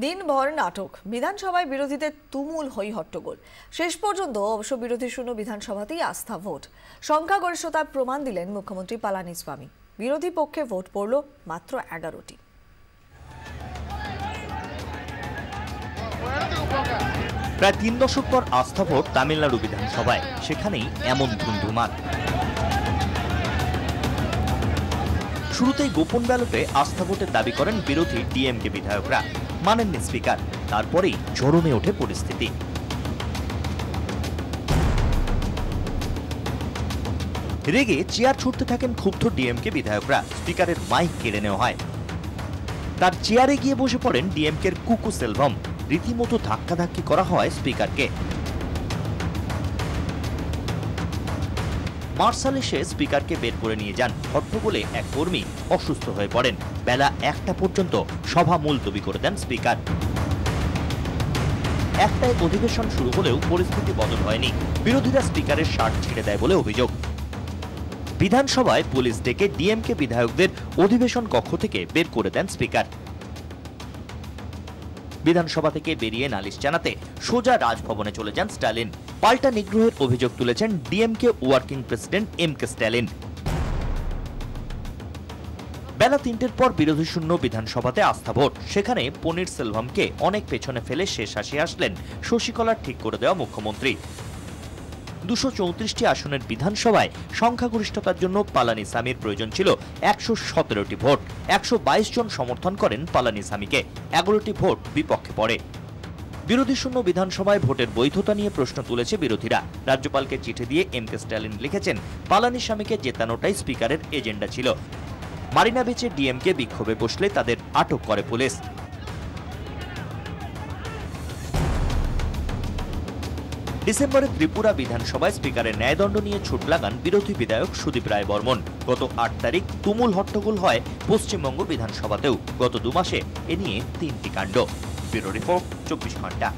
দিনভর নাটক, বিধানসভায় বিরোধীদের তুমুল হই হট্টগোল। শেষ পর্যন্ত অবশ্য বিরোধী শূন্য বিধানসভাতেই আস্থা ভোট। সংখ্যাগরিষ্ঠতার প্রমাণ দিলেন মুখ্যমন্ত্রী পালানিস্বামী। বিরোধী পক্ষে ভোট পড়ল মাত্র 11টি। প্রায় 3 দশক পর আস্থা ভোট তামিলনাড়ু বিধানসভায়, সেখানেই এমন ধুমধুমার। শুরুতেই গোপন ব্যালটে আস্থা ভোটের দাবি করেন বিরোধী ডিএমকে বিধায়করা, মানেননি স্পিকার। তারপরেই চরমে ওঠে পরিস্থিতি। রেগে চেয়ার ছুটতে থাকেন ক্ষুব্ধ ডিএমকে বিধায়করা। স্পিকারের মাইক কেড়ে নেওয়া হয়। তার চেয়ারে গিয়ে বসে পড়েন ডিএমকের কুকু সেলভম। রীতিমতো ধাক্কাধাক্কি করা হয় স্পিকারকে। মার্শাল এসে স্পিকারকে বের করে নিয়ে যান। হট্টগোলে এক কর্মী অসুস্থ হয়ে পড়েন। বেলা 1টা পর্যন্ত সভা মুলতবি করে দেন স্পিকার। 1টায় অধিবেশন শুরু হলেও পরিস্থিতি বদল হয়নি। বিরোধীরা স্পিকারের শার্ট ছিঁড়ে দেয় বলে অভিযোগ। বিধানসভায় পুলিশ ডেকে ডিএমকে বিধায়কদের অধিবেশন কক্ষ থেকে বের করে দেন স্পিকার। বিধানসভা থেকে বেরিয়ে নালিশ জানাতে সোজা রাজভবনে চলে যান স্ট্যালিন। পাল্টা নিগ্রহের অভিযোগ তুলেছেন DMK working president MK Stalin. বেলা 3টের পর বিরোধী শূন্য বিধানসভাতে আস্থা ভোট। সেখানে পনির সেলভমকে অনেক পেছনে ফেলে শেষ হাসি আসলেন শশীকলার ঠিক করে দেওয়া মুখ্যমন্ত্রী। 234টি আসনের বিধানসভায় সংখ্যাগরিষ্ঠতার জন্য পালানিস্বামীর প্রয়োজন ছিল 117টি ভোট। 122 জন সমর্থন করেন পালানিস্বামীকে, 11টি ভোট বিপক্ষে পড়ে। বিরোধী শূন্য বিধানসভায় ভোটের বৈধতা নিয়ে প্রশ্ন তুলেছে বিরোধীরা। রাজ্যপালকে চিঠি দিয়ে এম.কে স্ট্যালিন লিখেছেন, পালানিস্বামীকে জেতানোটাই স্পিকারের এজেন্ডা ছিল। মারিনা বিচে ডিএমকে বিক্ষোভে বসলে তাদের আটক করে পুলিশ। ডিসেম্বরে ত্রিপুরা বিধানসভায় স্পিকারের ন্যায়দণ্ড নিয়ে ছুট লাগান বিরোধী বিধায়ক সুদীপ রায় বর্মন। গত 8 তারিখ তুমুল হট্টগোল হয় পশ্চিমবঙ্গ বিধানসভাতেও। গত 2 মাসে এ নিয়ে 3টি কাণ্ড। ব্যুরো রিপোর্ট, 24 ঘন্টা।